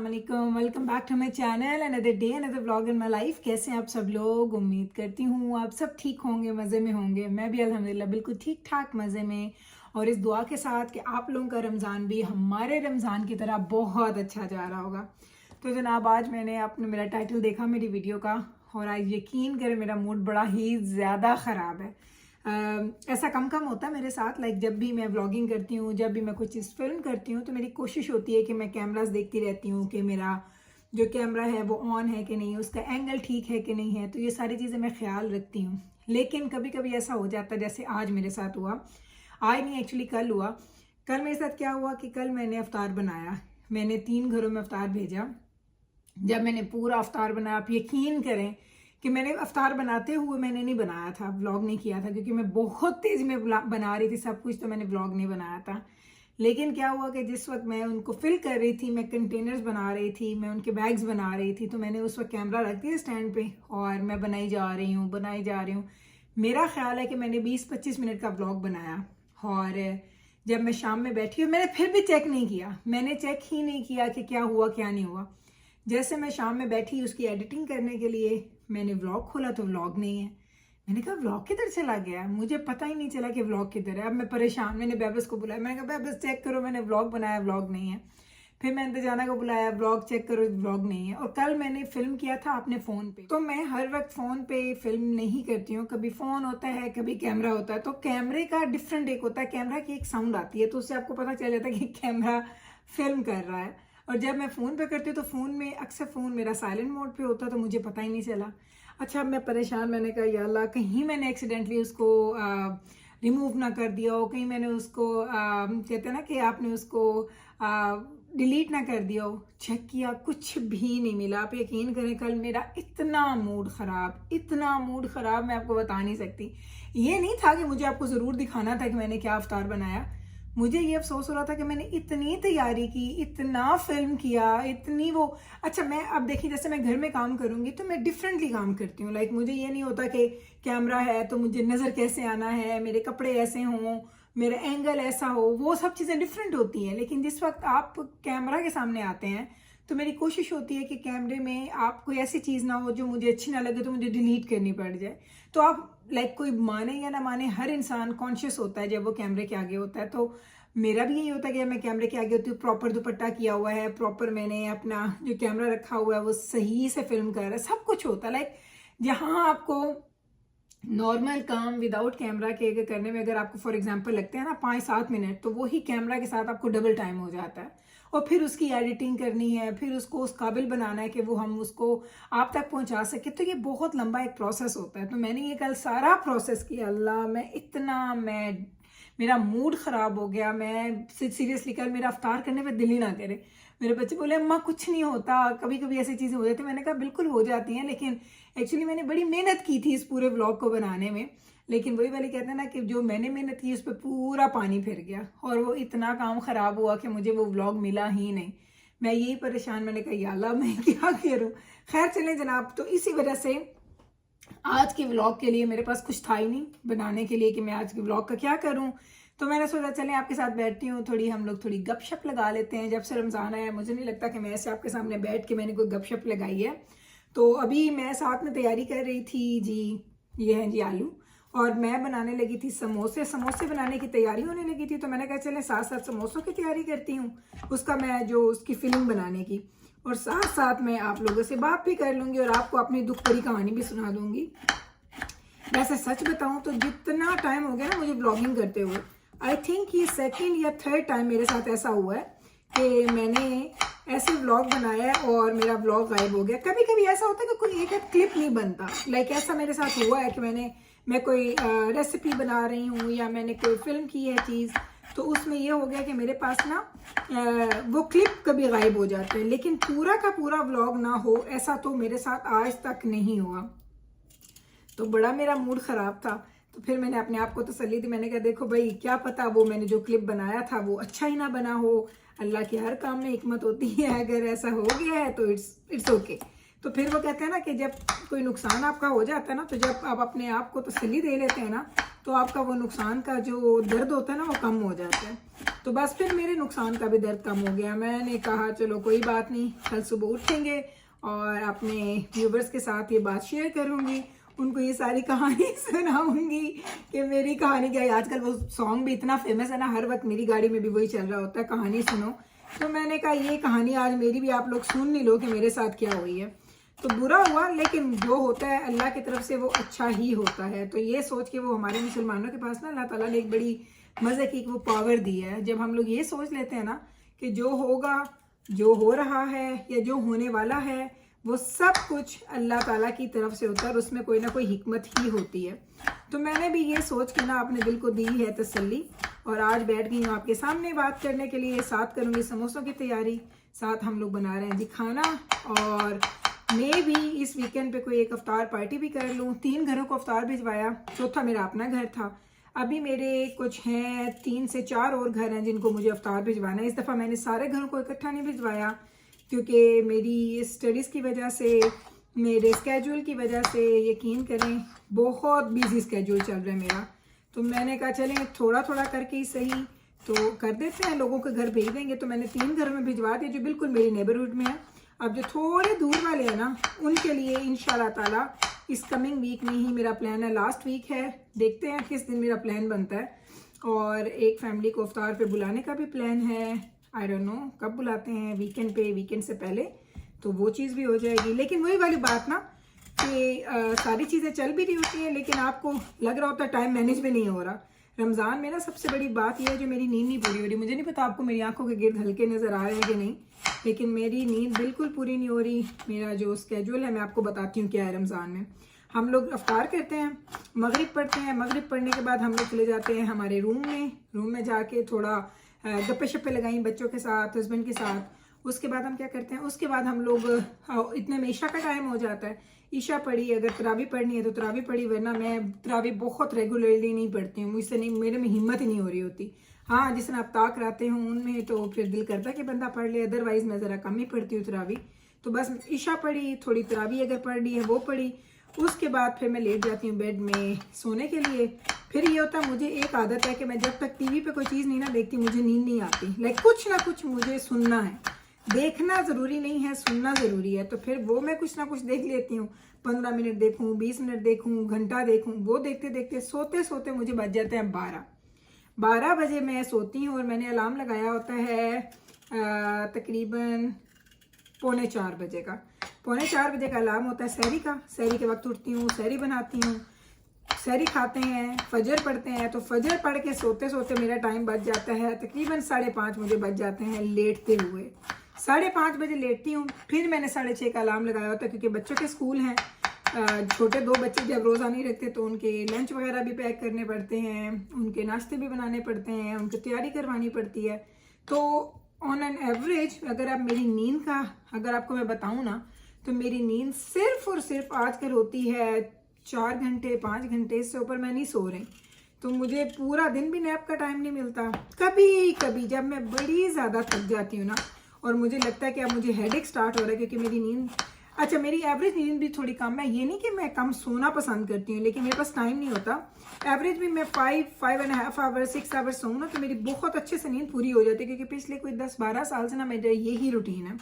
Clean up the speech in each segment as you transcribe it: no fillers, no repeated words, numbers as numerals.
अस्सलामुअलैकुम, welcome back to my channel, another day another vlog in my life. कैसे हैं आप सब लोग? उम्मीद करती हूँ आप सब ठीक होंगे, मज़े में होंगे। मैं भी अल्हम्दुलिल्लाह बिल्कुल ठीक ठाक मज़े में, और इस दुआ के साथ कि आप लोगों का रमज़ान भी हमारे रमज़ान की तरह बहुत अच्छा जा रहा होगा। तो जनाब, आज मैंने आपने मेरा टाइटल देखा मेरी वीडियो का, और आज यकीन करें मेरा मूड बड़ा ही ज़्यादा ख़राब है। ऐसा कम होता है मेरे साथ। लाइक जब भी मैं व्लॉगिंग करती हूँ, जब भी मैं कोई चीज़ फिल्म करती हूँ, तो मेरी कोशिश होती है कि मैं कैमरास देखती रहती हूँ कि मेरा जो कैमरा है वो ऑन है कि नहीं, उसका एंगल ठीक है कि नहीं है। तो ये सारी चीज़ें मैं ख्याल रखती हूँ। लेकिन कभी कभी ऐसा हो जाता है, जैसे आज मेरे साथ हुआ। आज नहीं, एक्चुअली कल हुआ। कल मेरे साथ क्या हुआ कि कल मैंने अफ्तार बनाया। मैंने 3 घरों में अफ्तार भेजा। जब मैंने पूरा अफ्तार बनाया, आप यकीन करें कि मैंने अफ्तार बनाते हुए मैंने नहीं बनाया था, व्लॉग नहीं किया था, क्योंकि मैं बहुत तेज़ी में बना रही थी सब कुछ, तो मैंने व्लॉग नहीं बनाया था। लेकिन क्या हुआ कि जिस वक्त मैं उनको फिल कर रही थी, मैं कंटेनर्स बना रही थी, मैं उनके बैग्स बना रही थी, तो मैंने उस वक्त कैमरा रख दिया स्टैंड पे और मैं बनाई जा रही हूँ। मेरा ख्याल है कि मैंने 20-25 मिनट का व्लॉग बनाया। और जब मैं शाम में बैठी और मैंने फिर भी चेक नहीं किया, मैंने चेक ही नहीं किया कि क्या हुआ क्या नहीं हुआ। जैसे मैं शाम में बैठी उसकी एडिटिंग करने के लिए, मैंने व्लॉग खोला तो व्लॉग नहीं है। मैंने कहा व्लॉग किधर चला गया, मुझे पता ही नहीं चला कि व्लॉग किधर है। अब मैं परेशान, मैंने बेबस को बुलाया, मैंने कहा बेबस चेक करो, मैंने व्लॉग बनाया, व्लॉग नहीं है। फिर मैं इंतजाना को बुलाया, व्लॉग चेक करो, व्लॉग नहीं है। और कल मैंने फिल्म किया था अपने फ़ोन पे, तो मैं हर वक्त फ़ोन पे फिल्म नहीं करती हूँ। कभी फ़ोन होता है, कभी कैमरा होता है। तो कैमरे का डिफरेंट एक होता है, कैमरा की एक साउंड आती है, तो उससे आपको पता चल जाता है कि कैमरा फिल्म कर रहा है। और जब मैं फ़ोन पे करती हूँ तो फ़ोन में अक्सर फ़ोन मेरा साइलेंट मोड पे होता है, तो मुझे पता ही नहीं चला। अच्छा, मैं परेशान, मैंने कहा या अल्लाह, कहीं मैंने एक्सीडेंटली उसको रिमूव ना कर दिया हो, कहीं मैंने उसको कहते हैं ना कि आपने उसको डिलीट ना कर दिया हो। चेक किया, कुछ भी नहीं मिला। आप यकीन करें, कल मेरा इतना मूड ख़राब मैं आपको बता नहीं सकती। ये नहीं था कि मुझे आपको ज़रूर दिखाना था कि मैंने क्या अफ्तार बनाया। मुझे ये अफसोस हो रहा था कि मैंने इतनी तैयारी की, इतना फिल्म किया, इतनी वो। अच्छा, मैं अब देखिए, जैसे मैं घर में काम करूंगी तो मैं डिफरेंटली काम करती हूँ। लाइक मुझे ये नहीं होता कि कैमरा है तो मुझे नज़र कैसे आना है, मेरे कपड़े ऐसे हों, मेरा एंगल ऐसा हो, वो सब चीज़ें डिफरेंट होती हैं। लेकिन जिस वक्त आप कैमरा के सामने आते हैं तो मेरी कोशिश होती है कि कैमरे में आप कोई ऐसी चीज़ ना हो जो मुझे अच्छी ना लगे तो मुझे डिलीट करनी पड़ जाए। तो आप लाइक कोई माने या ना माने, हर इंसान कॉन्शियस होता है जब वो कैमरे के आगे होता है। तो मेरा भी यही होता है कि मैं कैमरे के आगे होती हूँ, प्रॉपर दुपट्टा किया हुआ है, प्रॉपर मैंने अपना जो कैमरा रखा हुआ है वो सही से फिल्म कर रहा है, सब कुछ होता है। लाइक जहाँ आपको नॉर्मल काम विदाउट कैमरा के अगर करने में अगर आपको फॉर एग्जांपल लगते हैं ना 5-7 मिनट, तो वही कैमरा के साथ आपको डबल टाइम हो जाता है। और फिर उसकी एडिटिंग करनी है, फिर उसको उस काबिल बनाना है कि वो हम उसको आप तक पहुंचा सके। तो ये बहुत लंबा एक प्रोसेस होता है। तो मैंने ये कल सारा प्रोसेस किया। अल्लाह, मैं मेरा मूड ख़राब हो गया। मैं सीरियसली कल मेरा अफ्तार करने में दिल ही ना करे। मेरे बच्चे बोले अम्मा कुछ नहीं होता, कभी कभी ऐसी चीज़ें हो जाती। मैंने कहा बिल्कुल हो जाती हैं, लेकिन एक्चुअली मैंने बड़ी मेहनत की थी इस पूरे व्लॉग को बनाने में। लेकिन वही वाली कहते हैं ना कि जो मैंने मेहनत की उस पर पूरा पानी फिर गया, और वो इतना काम ख़राब हुआ कि मुझे वो व्लॉग मिला ही नहीं। मैं यही परेशान, मैंने कहा या अल्लाह मैं क्या करूँ। खैर चलें जनाब, तो इसी वजह से आज के व्लॉग के लिए मेरे पास कुछ था ही नहीं बनाने के लिए कि मैं आज के व्लॉग का क्या करूं। तो मैंने सोचा चलें आपके साथ बैठती हूँ, हम लोग थोड़ी गपशप लगा लेते हैं। जब से रमज़ान आया मुझे नहीं लगता कि मैं ऐसे आपके सामने बैठ के मैंने कोई गपशप लगाई है। तो अभी मैं साथ में तैयारी कर रही थी जी। ये हैं जी आलू, और मैं बनाने लगी थी समोसे बनाने की तैयारी होने लगी थी। तो मैंने कहा चलें साथ साथ समोसों की तैयारी करती हूँ, उसका मैं जो उसकी फिलिंग बनाने की, और साथ साथ मैं आप लोगों से बात भी कर लूँगी और आपको अपनी दुख भरी कहानी भी सुना दूँगी। वैसे सच बताऊँ तो जितना टाइम हो गया ना मुझे ब्लॉगिंग करते हुए, आई थिंक ये 2nd या 3rd टाइम मेरे साथ ऐसा हुआ है कि मैंने ऐसे व्लॉग बनाया है और मेरा व्लॉग गायब हो गया। कभी कभी ऐसा होता है कि कोई एक क्लिप नहीं बनता। लाइक ऐसा मेरे साथ हुआ है कि मैं कोई रेसिपी बना रही हूँ या मैंने कोई फिल्म की है चीज़, तो उसमें ये हो गया कि मेरे पास ना वो क्लिप कभी गायब हो जाते हैं, लेकिन पूरा का पूरा व्लॉग ना हो, ऐसा तो मेरे साथ आज तक नहीं हुआ। तो बड़ा मेरा मूड ख़राब था। तो फिर मैंने अपने आप को तसल्ली दी, मैंने कहा देखो भाई, क्या पता वो मैंने जो क्लिप बनाया था वो अच्छा ही ना बना हो। अल्लाह के हर काम में हिकमत होती है, अगर ऐसा हो गया है तो इट्स ओके। तो फिर वो कहते हैं ना कि जब कोई नुकसान आपका हो जाता है ना, तो जब आप अपने आप को तसल्ली दे लेते हैं ना, तो आपका वो नुकसान का जो दर्द होता है ना वो कम हो जाता है। तो बस फिर मेरे नुकसान का भी दर्द कम हो गया। मैंने कहा चलो कोई बात नहीं, कल सुबह उठेंगे और अपने व्यूवर्स के साथ ये बात शेयर करूँगी, उनको ये सारी कहानी सुनाऊंगी कि मेरी कहानी क्या है। आजकल वो सॉन्ग भी इतना फेमस है ना, हर वक्त मेरी गाड़ी में भी वही चल रहा होता है, कहानी सुनो। तो मैंने कहा ये कहानी आज मेरी भी आप लोग सुन ही लो कि मेरे साथ क्या हुई है। तो बुरा हुआ, लेकिन जो होता है अल्लाह की तरफ से वो अच्छा ही होता है। तो ये सोच के वो हमारे मुसलमानों के पास ना अल्लाह ताला ने एक बड़ी मज़े की वो पावर दी है। जब हम लोग ये सोच लेते हैं ना कि जो होगा, जो हो रहा है या जो होने वाला है, वो सब कुछ अल्लाह ताला की तरफ से होता है और उसमें कोई ना कोई हिकमत ही होती है। तो मैंने भी ये सोच के ना अपने दिल को दी है तसल्ली, और आज बैठ गई हूँ आपके सामने बात करने के लिए। साथ करूँगी समोसों की तैयारी, साथ हम लोग बना रहे हैं जी खाना, और मैं भी इस वीकेंड पे कोई एक अफ्तार पार्टी भी कर लूँ। 3 घरों को अफ्तार भिजवाया, चौथा मेरा अपना घर था। अभी मेरे कुछ हैं 3 से 4 और घर हैं जिनको मुझे अफ्तार भिजवाना है। इस दफ़ा मैंने सारे घरों को इकट्ठा नहीं भिजवाया, क्योंकि मेरी स्टडीज़ की वजह से, मेरे स्केड्यूल की वजह से, यकीन करें बहुत बिजी स्केड्यूल चल रहा है मेरा। तो मैंने कहा चलें थोड़ा थोड़ा करके ही सही तो कर देते हैं, लोगों के घर भेज देंगे। तो मैंने 3 घरों में भिजवा दिया जो बिल्कुल मेरी नेबरहुड में है। अब जो थोड़े दूर वाले हैं ना, उनके लिए इंशाल्लाह ताला इस कमिंग वीक में ही मेरा प्लान है। लास्ट वीक है, देखते हैं किस दिन मेरा प्लान बनता है। और एक फैमिली को अफ्तार पे बुलाने का भी प्लान है, आई डोंट नो कब बुलाते हैं, वीकेंड पे, वीकेंड से पहले, तो वो चीज़ भी हो जाएगी। लेकिन वही वाली बात ना कि सारी चीज़ें चल भी रही होती हैं, लेकिन आपको लग रहा होता है टाइम मैनेज भी नहीं हो रहा। रमज़ान में ना सबसे बड़ी बात यह है जो मेरी नींद नहीं पूरी हो रही। मुझे नहीं पता आपको मेरी आंखों के गिर्द हल्के नज़र आ रहे हैं कि नहीं, लेकिन मेरी नींद बिल्कुल पूरी नहीं हो रही। मेरा जो स्केड्यूल है मैं आपको बताती हूँ क्या है। रमज़ान में हम लोग अफ्तार करते हैं, मगरिब पढ़ते हैं, मगरिब पढ़ने के बाद हम लोग चले जाते हैं हमारे रूम में जाके थोड़ा गप्पे शप्पे लगाई बच्चों के साथ, हस्बैंड के साथ। उसके बाद हम क्या करते हैं, उसके बाद हम लोग इतने में ईशा का टाइम हो जाता है। ईशा पढ़ी, अगर तरावी पढ़नी है तो तरावी पढ़ी, वरना मैं तरावी बहुत रेगुलरली नहीं पढ़ती हूँ, मुझसे नहीं, मेरे में हिम्मत ही नहीं हो रही होती। हाँ, जिस दिन आप ताक कराते हूँ उनमें तो फिर दिल करता है कि बंदा पढ़ ले, अदरवाइज मैं ज़रा कम ही पढ़ती हूँ तरावी। तो बस ईशा पढ़ी, थोड़ी तरावी अगर पढ़नी है वो पढ़ी, उसके बाद फिर मैं लेट जाती हूँ बेड में सोने के लिए। फिर ये होता है, मुझे एक आदत है कि मैं जब तक टीवी पे कोई चीज़ नहीं ना देखती मुझे नींद नहीं आती। लाइक कुछ ना कुछ मुझे सुनना है, देखना ज़रूरी नहीं है, सुनना ज़रूरी है। तो फिर वो मैं कुछ ना कुछ देख लेती हूँ, 15 मिनट देखूँ, 20 मिनट देखूँ, घंटा देखूँ। वो देखते देखते सोते सोते मुझे बज जाते हैं 12 बजे मैं सोती हूँ। और मैंने अलार्म लगाया होता है तकरीबन 3:45 बजे का। 3:45 बजे का अलार्म होता है सहरी का। सहरी के वक्त उठती हूँ, सहरी बनाती हूँ, सहरी खाते हैं, फजर पढ़ते हैं। तो फजर पढ़ के सोते सोते मेरा टाइम बच जाता है तकरीबन 5:30 मुझे बच जाते हैं लेटते हुए। 5:30 बजे लेटती हूँ। फिर मैंने 6:30 का अलार्म लगाया होता है, क्योंकि बच्चों के स्कूल हैं, छोटे 2 बच्चे जब रोज़ा नहीं रखते तो उनके लंच वगैरह भी पैक करने पड़ते हैं, उनके नाश्ते भी बनाने पड़ते हैं, उनकी तैयारी करवानी पड़ती है। तो ऑन एन एवरेज अगर आप मेरी नींद का अगर आपको मैं बताऊँ ना, तो मेरी नींद सिर्फ और सिर्फ आजकल होती है 4 घंटे 5 घंटे, इससे ऊपर मैं नहीं सो रही। तो मुझे पूरा दिन भी नैप का टाइम नहीं मिलता। कभी कभी जब मैं बड़ी ज़्यादा थक जाती हूँ ना, और मुझे लगता है कि अब मुझे हेडेक स्टार्ट हो रहा है, क्योंकि मेरी नींद, अच्छा मेरी एवरेज नींद भी थोड़ी कम है। ये नहीं कि मैं कम सोना पसंद करती हूँ, लेकिन मेरे पास टाइम नहीं होता। एवरेज भी मैं 5.5 आवर्स 6 आवर्स सोऊँ ना तो मेरी बहुत अच्छे से नींद पूरी हो जाती है, क्योंकि पिछले कोई 10-12 साल से ना मेरा यही रूटीन है।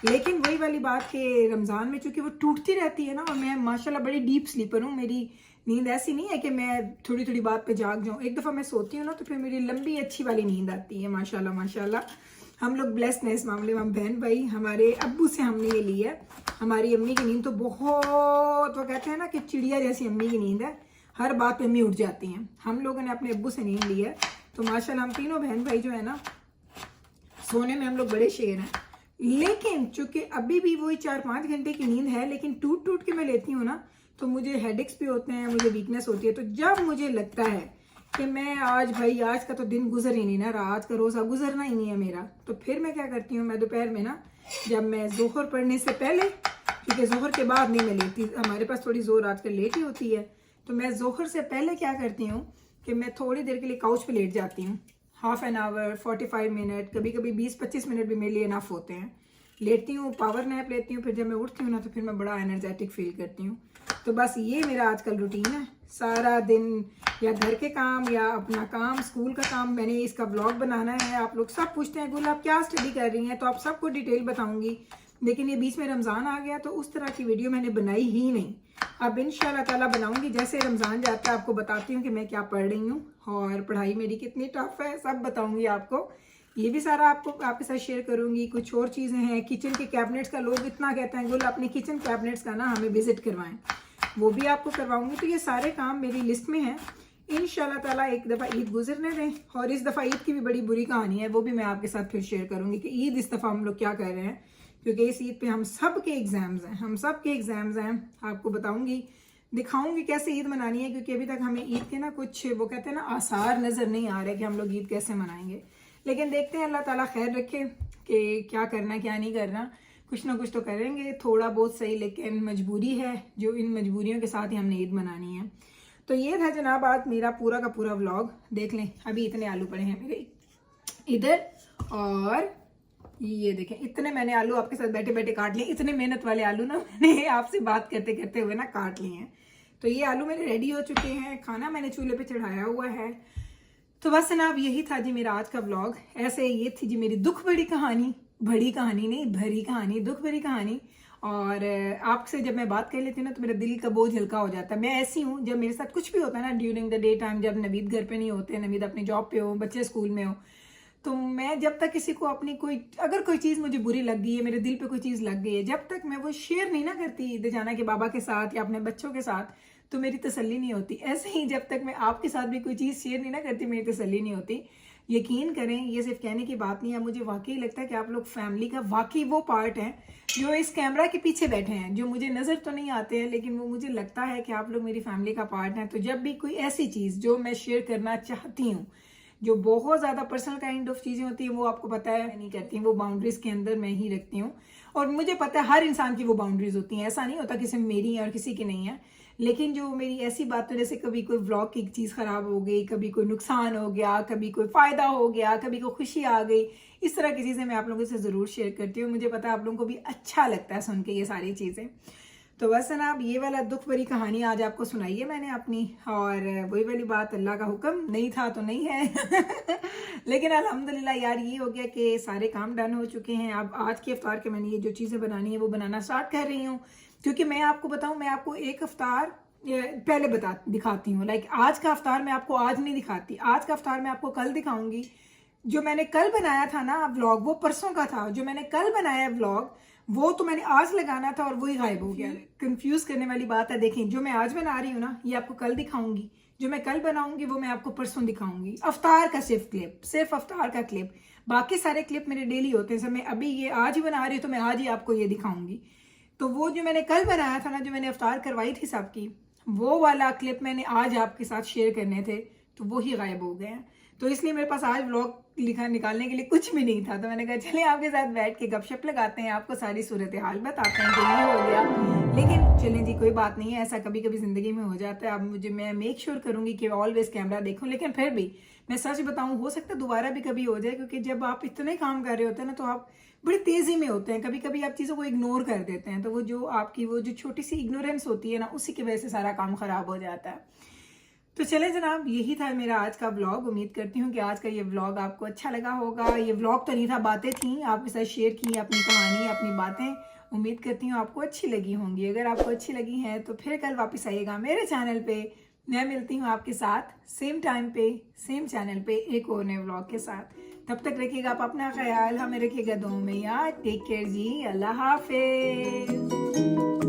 लेकिन वही वाली बात कि रमज़ान में चूँकि वो टूटती रहती है ना, और मैं माशाल्लाह बड़ी डीप स्लीपर हूँ। मेरी नींद ऐसी नहीं है कि मैं थोड़ी थोड़ी बात पे जाग जाऊँ। एक दफ़ा मैं सोती हूँ ना तो फिर मेरी लंबी अच्छी वाली नींद आती है, माशाल्लाह माशाल्लाह। हम लोग ब्लेस्ड हैं इस मामले में, हम बहन भाई, हमारे अब्बू से हमने ये ली है। हमारी अम्मी की नींद तो बहुत, वो कहते हैं ना कि चिड़िया जैसी अम्मी की नींद है, हर बात पे अम्मी उठ जाती हैं। हम लोगों ने अपने अब्बू से नींद ली है। तो माशाल्लाह हम तीनों बहन भाई जो है ना, सोने में हम लोग बड़े शेर हैं। लेकिन चूंकि अभी भी वही 4-5 घंटे की नींद है, लेकिन टूट टूट के मैं लेती हूँ ना, तो मुझे हेडेक्स भी होते हैं, मुझे वीकनेस होती है। तो जब मुझे लगता है कि मैं आज का तो दिन गुजर ही नहीं ना रहा, आज का रोज़ा गुजरना ही नहीं है मेरा, तो फिर मैं क्या करती हूँ, मैं दोपहर में ना, जब मैं जोहर पढ़ने से पहले, क्योंकि जोहर के बाद नहीं मैं लेती, हमारे पास थोड़ी जोर आजकल लेट ही होती है, तो मैं जोहर से पहले क्या करती हूँ कि मैं थोड़ी देर के लिए काउच पे लेट जाती हूँ। हाफ एन आवर, 45 मिनट, कभी कभी 20-25 मिनट भी मेरे लिए इनफ होते हैं। लेटती हूँ, पावर नैप लेती हूँ, फिर जब मैं उठती हूँ ना तो फिर मैं बड़ा एनर्जेटिक फील करती हूँ। तो बस ये मेरा आजकल रूटीन है। सारा दिन या घर के काम या अपना काम, स्कूल का काम, मैंने इसका व्लॉग बनाना है। आप लोग सब पूछते हैं गुल आप क्या स्टडी कर रही हैं, तो आप सबको डिटेल बताऊंगी, लेकिन ये बीच में रमज़ान आ गया तो उस तरह की वीडियो मैंने बनाई ही नहीं। अब इंशाल्लाह ताला बनाऊंगी, जैसे रमज़ान जाता है आपको बताती हूँ कि मैं क्या पढ़ रही हूँ और पढ़ाई मेरी कितनी टफ है, सब बताऊंगी आपको। ये भी सारा आपको आपके साथ शेयर करूंगी। कुछ और चीज़ें हैं, किचन के कैबिनेट्स का लोग इतना कहते हैं गुल अपने किचन कैबिनेट्स का ना हमें विजिट करवाएं, वो भी आपको करवाऊंगी। तो ये सारे काम मेरी लिस्ट में हैं। इंशाल्लाह ताला एक दफ़ा ईद गुजरने दें, और इस दफ़ा ईद की भी बड़ी बुरी कहानी है, वो भी मैं आपके साथ फिर शेयर करूंगी कि ईद इस दफ़ा हम लोग क्या कर रहे हैं, क्योंकि इस ईद पे हम सब के एग्ज़ाम्स हैं, हम सब के एग्ज़ाम्स हैं। आपको बताऊंगी, दिखाऊंगी कैसे ईद मनानी है, क्योंकि अभी तक हमें ईद के ना कुछ वो कहते हैं ना आसार नज़र नहीं आ रहे कि हम लोग ईद कैसे मनाएंगे। लेकिन देखते हैं, अल्लाह ताला खैर रखे कि क्या करना क्या नहीं करना, कुछ ना कुछ तो करेंगे, थोड़ा बहुत सही, लेकिन मजबूरी है, जो इन मजबूरियों के साथ ही हमने ईद मनानी है। तो ये था जनाब आज मेरा पूरा का पूरा व्लॉग। देख लें, अभी इतने आलू पड़े हैं मेरे इधर, और ये देखें इतने मैंने आलू आपके साथ बैठे बैठे काट लिए। इतने मेहनत वाले आलू ना मैंने आपसे बात करते करते हुए ना काट लिए हैं। तो ये आलू मेरे रेडी हो चुके हैं, खाना मैंने चूल्हे पे चढ़ाया हुआ है। तो बस जनाब यही था जी मेरा आज का व्लॉग। ऐसे ये थी जी मेरी दुख भरी कहानी, बड़ी कहानी नहीं, भरी कहानी, दुख भरी कहानी। और आपसे जब मैं बात कर लेती हूँ ना तो मेरा दिल का बोझ हल्का हो जाता है। मैं ऐसी हूँ, जब मेरे साथ कुछ भी होता है ना ड्यूरिंग द डे टाइम, जब नवीद घर पे नहीं होते, नवीद अपनी जॉब पे हो, बच्चे स्कूल में हो, तो मैं जब तक किसी को अपनी अगर कोई चीज़ मुझे बुरी लग गई है, मेरे दिल पे कोई चीज़ लग गई है, जब तक मैं वो शेयर नहीं ना करती दजाना के बाबा के साथ या अपने बच्चों के साथ, तो मेरी तसल्ली नहीं होती। ऐसे ही जब तक मैं आपके साथ भी कोई चीज़ शेयर नहीं ना करती, मेरी तसल्ली नहीं होती। यकीन करें, ये सिर्फ कहने की बात नहीं है, मुझे वाकई लगता है कि आप लोग फैमिली का वाकई वो पार्ट हैं जो इस कैमरा के पीछे बैठे हैं, जो मुझे नज़र तो नहीं आते हैं, लेकिन वो मुझे लगता है कि आप लोग मेरी फैमिली का पार्ट हैं। तो जब भी कोई ऐसी चीज़ जो मैं शेयर करना चाहती हूँ, जो बहुत ज़्यादा पर्सनल काइंड ऑफ चीज़ें होती हैं, वो आपको पता है मैं नहीं करती, वो बाउंड्रीज़ के अंदर मैं ही रखती हूँ। और मुझे पता है हर इंसान की वो बाउंड्रीज़ होती हैं, ऐसा नहीं होता कि सिर्फ मेरी है और किसी की नहीं है। लेकिन जो मेरी ऐसी बातें, जैसे कभी कोई व्लॉग की चीज़ ख़राब हो गई, कभी कोई नुकसान हो गया, कभी कोई फ़ायदा हो गया, कभी कोई खुशी आ गई, इस तरह की चीज़ें मैं आप लोगों से ज़रूर शेयर करती हूँ। मुझे पता है आप लोगों को भी अच्छा लगता है सुन के ये सारी चीज़ें। तो बस जनाब ये वाला दुख भरी कहानी आज आपको सुनाई है मैंने अपनी, और वही वाली बात, अल्लाह का हुक्म नहीं था तो नहीं है लेकिन अल्हम्दुलिल्लाह यार ये हो गया कि सारे काम डन हो चुके हैं। अब आज के इफ्तार के मैंने ये जो चीज़ें बनानी है वो बनाना स्टार्ट कर रही हूँ, क्योंकि मैं आपको बताऊँ, मैं आपको एक इफ्तार पहले दिखाती हूँ। लाइक आज का इफ्तार मैं आपको आज नहीं दिखाती, आज का इफ्तार मैं आपको कल दिखाऊंगी। जो मैंने कल बनाया था ना व्लॉग, वो परसों का था। जो मैंने कल बनाया व्लॉग वो तो मैंने आज लगाना था और वही गायब हो गया। कंफ्यूज करने वाली बात है। देखें, जो मैं आज बना रही हूँ ना, ये आपको कल दिखाऊंगी, जो मैं कल बनाऊंगी वो मैं आपको परसों दिखाऊंगी। अफ्तार का सिर्फ क्लिप, सिर्फ अफ्तार का क्लिप, बाकी सारे क्लिप मेरे डेली होते हैं। मैं अभी ये आज ही बना रही हूँ तो मैं आज ही आपको ये दिखाऊंगी। तो वो जो मैंने कल बनाया था ना, जो मैंने अफ्तार करवाई थी सबकी, वो वाला क्लिप मैंने आज आपके साथ शेयर करने थे, तो वो ही गायब हो गए हैं। तो इसलिए मेरे पास आज व्लॉग निकालने के लिए कुछ भी नहीं था। तो मैंने कहा चलिए आपके साथ बैठ के गपशप लगाते हैं, आपको सारी सूरत हाल बताते हैं कि ये हो गया। लेकिन चलें जी, कोई बात नहीं है, ऐसा कभी कभी ज़िंदगी में हो जाता है। अब मैं मेक श्योर करूँगी कि ऑलवेज कैमरा देखूँ, लेकिन फिर भी मैं सच बताऊँ, हो सकता है दोबारा भी कभी हो जाए, क्योंकि जब आप इतने काम कर रहे होते हैं ना, तो आप बड़ी तेज़ी में होते हैं, कभी कभी आप चीज़ों को इग्नोर कर देते हैं। तो वो जो आपकी वो जो छोटी सी इग्नोरेंस होती है ना, उसी की वजह से सारा काम ख़राब हो जाता है। तो चले जनाब, यही था मेरा आज का व्लॉग। उम्मीद करती हूँ कि आज का ये व्लॉग आपको अच्छा लगा होगा। ये व्लॉग तो नहीं था, बातें थी, आपके साथ शेयर की अपनी कहानी, अपनी बातें। उम्मीद करती हूँ आपको अच्छी लगी होंगी। अगर आपको अच्छी लगी हैं तो फिर कल वापस आइएगा मेरे चैनल पे। मैं मिलती हूँ आपके साथ सेम टाइम पे, सेम चैनल पे, एक और नए व्लॉग के साथ। तब तक रखिएगा आप अपना ख्याल, हमें रखिएगा दुआ में याद। टेक केयर जी, अल्लाह हाफिज।